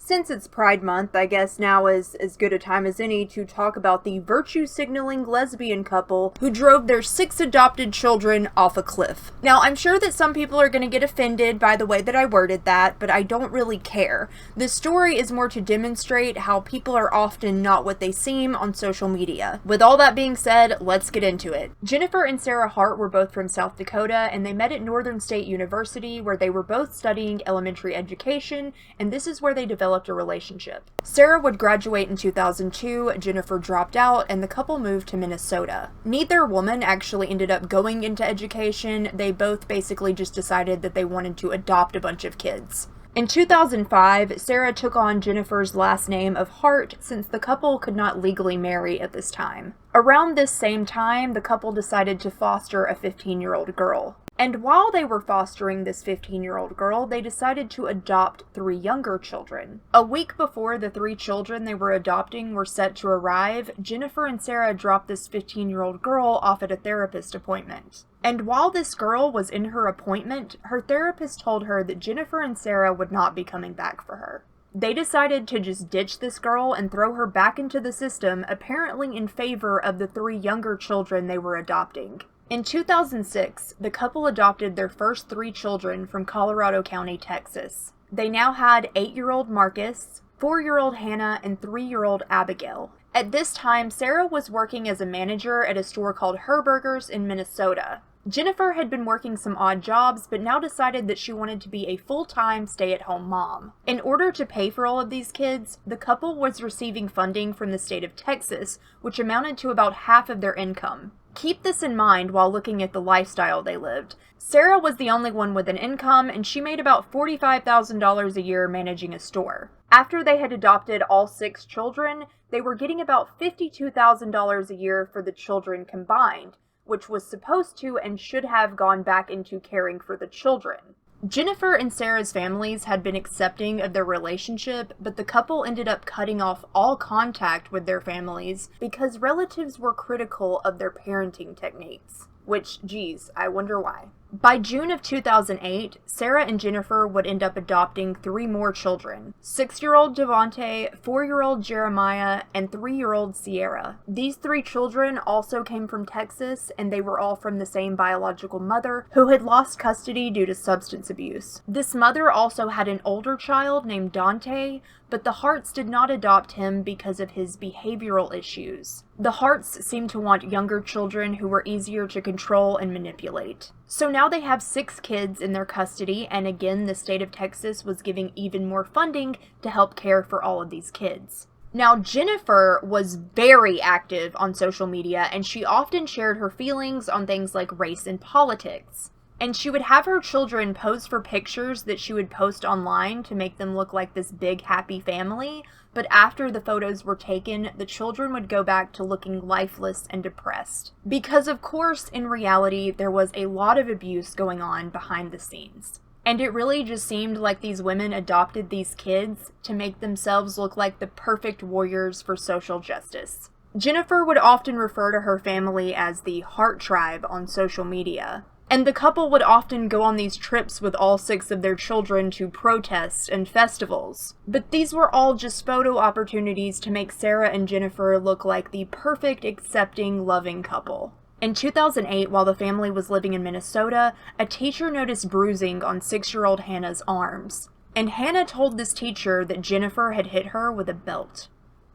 Since it's Pride Month, I guess now is as good a time as any to talk about the virtue-signaling lesbian couple who drove their 6 adopted children off a cliff. Now, I'm sure that some people are going to get offended by the way that I worded that, but I don't really care. This story is more to demonstrate how people are often not what they seem on social media. With all that being said, let's get into it. Jennifer and Sarah Hart were both from South Dakota, and they met at Northern State University, where they were both studying elementary education, and this is where they developed a relationship. Sarah would graduate in 2002, Jennifer dropped out, and the couple moved to Minnesota. Neither woman actually ended up going into education. They both basically just decided that they wanted to adopt a bunch of kids. In 2005, Sarah took on Jennifer's last name of Hart since the couple could not legally marry at this time. Around this same time, the couple decided to foster a 15-year-old girl. And while they were fostering this 15-year-old girl, they decided to adopt 3 younger children. A week before the 3 children they were adopting were set to arrive, Jennifer and Sarah dropped this 15-year-old girl off at a therapist appointment. And while this girl was in her appointment, her therapist told her that Jennifer and Sarah would not be coming back for her. They decided to just ditch this girl and throw her back into the system, apparently in favor of the 3 younger children they were adopting. In 2006, the couple adopted their first 3 children from Colorado County, Texas. They now had 8-year-old Marcus, 4-year-old Hannah, and 3-year-old Abigail. At this time, Sarah was working as a manager at a store called Herberger's in Minnesota. Jennifer had been working some odd jobs, but now decided that she wanted to be a full-time stay-at-home mom. In order to pay for all of these kids, the couple was receiving funding from the state of Texas, which amounted to about half of their income. Keep this in mind while looking at the lifestyle they lived. Sarah was the only one with an income, and she made about $45,000 a year managing a store. After they had adopted all 6 children, they were getting about $52,000 a year for the children combined, which was supposed to and should have gone back into caring for the children. Jennifer and Sarah's families had been accepting of their relationship, but the couple ended up cutting off all contact with their families because relatives were critical of their parenting techniques. Which, geez, I wonder why. By June of 2008, Sarah and Jennifer would end up adopting 3 more children: 6-year-old Devontae, 4-year-old Jeremiah, and 3-year-old Sierra. These 3 children also came from Texas, and they were all from the same biological mother, who had lost custody due to substance abuse. This mother also had an older child named Dante, but the Harts did not adopt him because of his behavioral issues. The Harts seemed to want younger children who were easier to control and manipulate. So now they have 6 kids in their custody, and again, the state of Texas was giving even more funding to help care for all of these kids. Now, Jennifer was very active on social media, and she often shared her feelings on things like race and politics. And she would have her children pose for pictures that she would post online to make them look like this big, happy family, but after the photos were taken, the children would go back to looking lifeless and depressed. Because, of course, in reality, there was a lot of abuse going on behind the scenes. And it really just seemed like these women adopted these kids to make themselves look like the perfect warriors for social justice. Jennifer would often refer to her family as the Hart Tribe on social media. And the couple would often go on these trips with all 6 of their children to protests and festivals. But these were all just photo opportunities to make Sarah and Jennifer look like the perfect, accepting, loving couple. In 2008, while the family was living in Minnesota, a teacher noticed bruising on 6-year-old Hannah's arms. And Hannah told this teacher that Jennifer had hit her with a belt.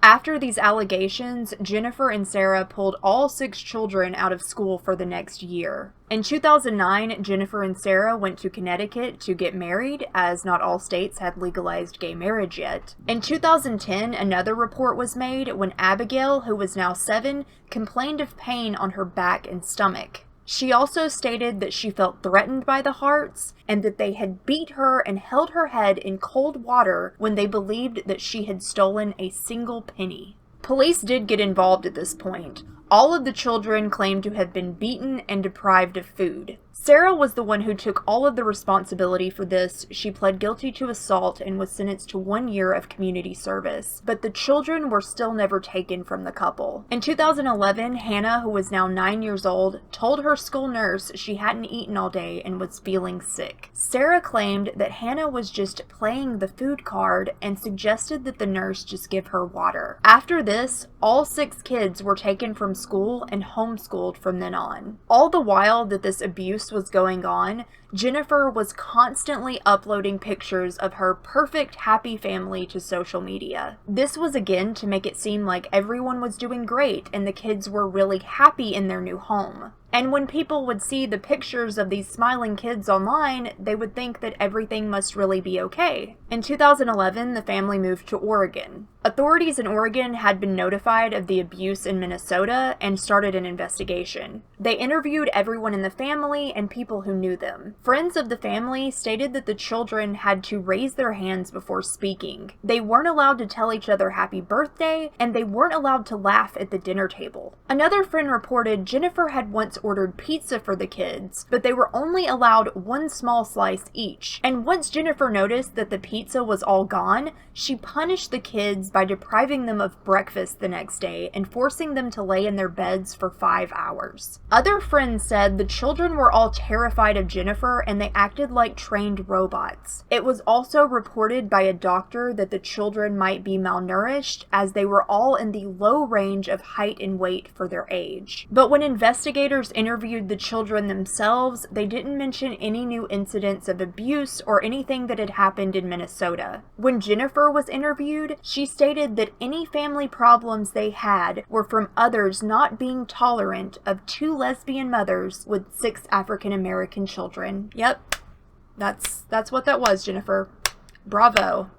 After these allegations, Jennifer and Sarah pulled all 6 children out of school for the next year. In 2009, Jennifer and Sarah went to Connecticut to get married, as not all states had legalized gay marriage yet. In 2010, another report was made when Abigail, who was now 7, complained of pain on her back and stomach. She also stated that she felt threatened by the Harts, and that they had beat her and held her head in cold water when they believed that she had stolen a single penny. Police did get involved at this point. All of the children claimed to have been beaten and deprived of food. Sarah was the one who took all of the responsibility for this. She pled guilty to assault and was sentenced to 1 year of community service, but the children were still never taken from the couple. In 2011, Hannah, who was now 9 years old, told her school nurse she hadn't eaten all day and was feeling sick. Sarah claimed that Hannah was just playing the food card and suggested that the nurse just give her water. After this, all 6 kids were taken from school and homeschooled from then on. All the while that this abuse was going on, Jennifer was constantly uploading pictures of her perfect, happy family to social media. This was again to make it seem like everyone was doing great and the kids were really happy in their new home. And when people would see the pictures of these smiling kids online, they would think that everything must really be okay. In 2011, the family moved to Oregon. Authorities in Oregon had been notified of the abuse in Minnesota and started an investigation. They interviewed everyone in the family and people who knew them. Friends of the family stated that the children had to raise their hands before speaking. They weren't allowed to tell each other happy birthday, and they weren't allowed to laugh at the dinner table. Another friend reported Jennifer had once ordered pizza for the kids, but they were only allowed 1 small slice each. And once Jennifer noticed that the pizza was all gone, she punished the kids by depriving them of breakfast the next day and forcing them to lay in their beds for 5 hours. Other friends said the children were all terrified of Jennifer and they acted like trained robots. It was also reported by a doctor that the children might be malnourished as they were all in the low range of height and weight for their age. But when investigators interviewed the children themselves, they didn't mention any new incidents of abuse or anything that had happened in Minnesota. When Jennifer was interviewed, she stated that any family problems they had were from others not being tolerant of 2 lesbian mothers with 6 African American children. Yep, that's what that was, Jennifer. Bravo.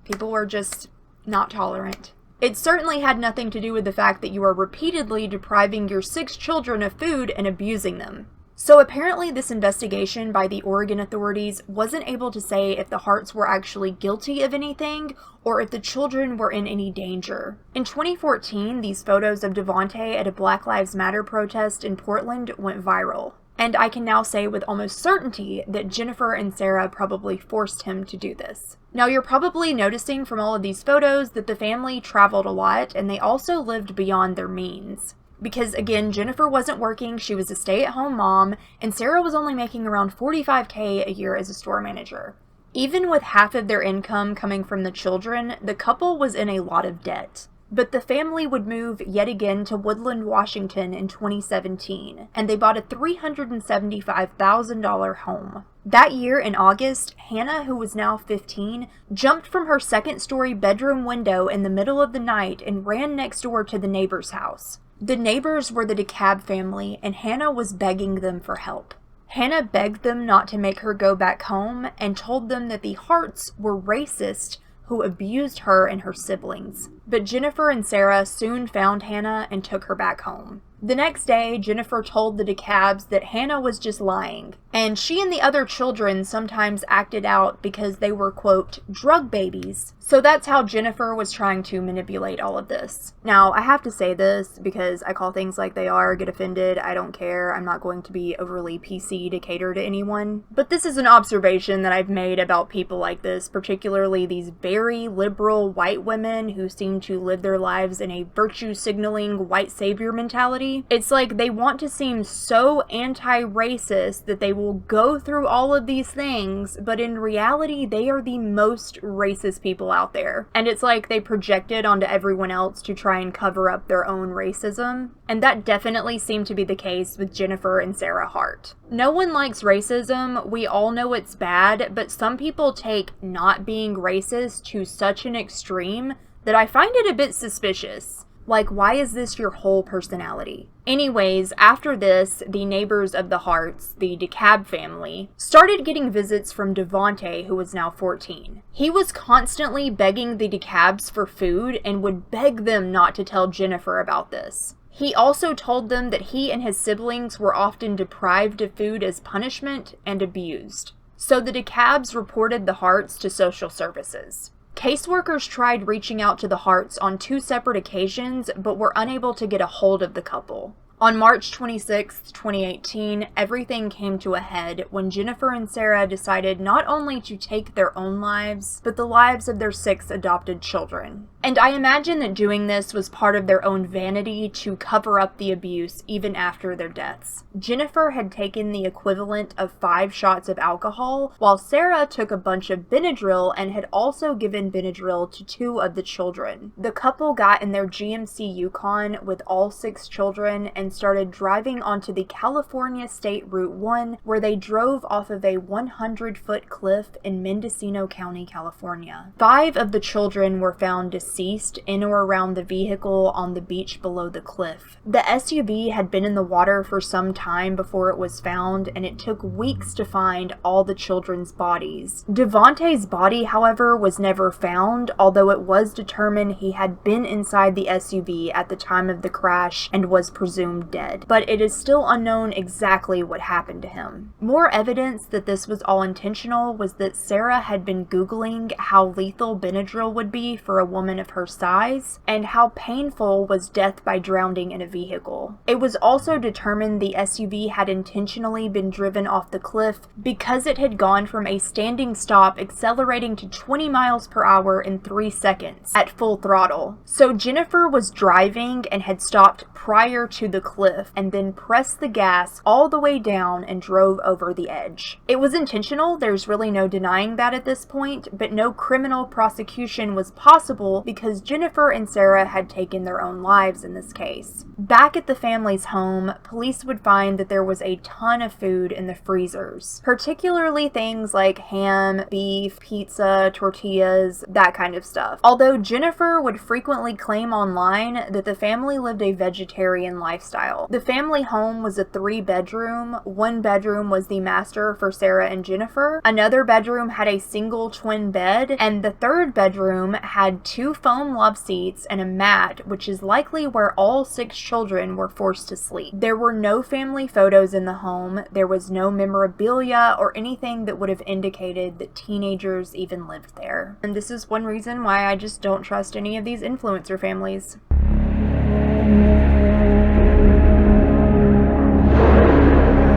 People were just not tolerant. It certainly had nothing to do with the fact that you are repeatedly depriving your 6 children of food and abusing them. So apparently this investigation by the Oregon authorities wasn't able to say if the Harts were actually guilty of anything or if the children were in any danger. In 2014, these photos of Devontae at a Black Lives Matter protest in Portland went viral. And I can now say with almost certainty that Jennifer and Sarah probably forced him to do this. Now you're probably noticing from all of these photos that the family traveled a lot and they also lived beyond their means. Because again, Jennifer wasn't working, she was a stay-at-home mom, and Sarah was only making around $45,000 a year as a store manager. Even with half of their income coming from the children, the couple was in a lot of debt. But the family would move yet again to Woodland, Washington in 2017, and they bought a $375,000 home. That year in August, Hannah, who was now 15, jumped from her second-story bedroom window in the middle of the night and ran next door to the neighbor's house. The neighbors were the DeKalb family, and Hannah was begging them for help. Hannah begged them not to make her go back home and told them that the Harts were racist who abused her and her siblings. But Jennifer and Sarah soon found Hannah and took her back home. The next day, Jennifer told the DeKalbs that Hannah was just lying, and she and the other children sometimes acted out because they were, quote, drug babies. So that's how Jennifer was trying to manipulate all of this. Now, I have to say this because I call things like they are, get offended, I don't care, I'm not going to be overly PC to cater to anyone. But this is an observation that I've made about people like this, particularly these very liberal white women who seem to live their lives in a virtue-signaling white savior mentality. It's like they want to seem so anti-racist that they will go through all of these things, but in reality, they are the most racist people out there. And it's like they project it onto everyone else to try and cover up their own racism. And that definitely seemed to be the case with Jennifer and Sarah Hart. No one likes racism, we all know it's bad, but some people take not being racist to such an extreme that I find it a bit suspicious. Like, why is this your whole personality? Anyways, after this, the neighbors of the Harts, the DeKalb family, started getting visits from Devontae, who was now 14. He was constantly begging the DeKalbs for food and would beg them not to tell Jennifer about this. He also told them that he and his siblings were often deprived of food as punishment and abused. So the DeKalbs reported the Harts to social services. Caseworkers tried reaching out to the Harts on 2 separate occasions, but were unable to get a hold of the couple. On March 26, 2018, everything came to a head when Jennifer and Sarah decided not only to take their own lives, but the lives of their 6 adopted children. And I imagine that doing this was part of their own vanity to cover up the abuse even after their deaths. Jennifer had taken the equivalent of 5 shots of alcohol, while Sarah took a bunch of Benadryl and had also given Benadryl to 2 of the children. The couple got in their GMC Yukon with all 6 children and started driving onto the California State Route 1, where they drove off of a 100-foot cliff in Mendocino County, California. 5 of the children were found deceased in or around the vehicle on the beach below the cliff. The SUV had been in the water for some time before it was found, and it took weeks to find all the children's bodies. Devontae's body, however, was never found, although it was determined he had been inside the SUV at the time of the crash and was presumed dead, but it is still unknown exactly what happened to him. More evidence that this was all intentional was that Sarah had been Googling how lethal Benadryl would be for a woman of her size, and how painful was death by drowning in a vehicle. It was also determined the SUV had intentionally been driven off the cliff because it had gone from a standing stop accelerating to 20 miles per hour in 3 seconds at full throttle. So Jennifer was driving and had stopped prior to the cliff and then pressed the gas all the way down and drove over the edge. It was intentional, there's really no denying that at this point, but no criminal prosecution was possible because Jennifer and Sarah had taken their own lives in this case. Back at the family's home, police would find that there was a ton of food in the freezers, particularly things like ham, beef, pizza, tortillas, that kind of stuff. Although Jennifer would frequently claim online that the family lived a vegetarian lifestyle. The family home was a 3-bedroom. 1 bedroom was the master for Sarah and Jennifer. Another bedroom had a single twin bed, and the 3rd bedroom had 2 foam love seats and a mat, which is likely where all 6 children were forced to sleep. There were no family photos in the home. There was no memorabilia or anything that would have indicated that teenagers even lived there. And this is one reason why I just don't trust any of these influencer families.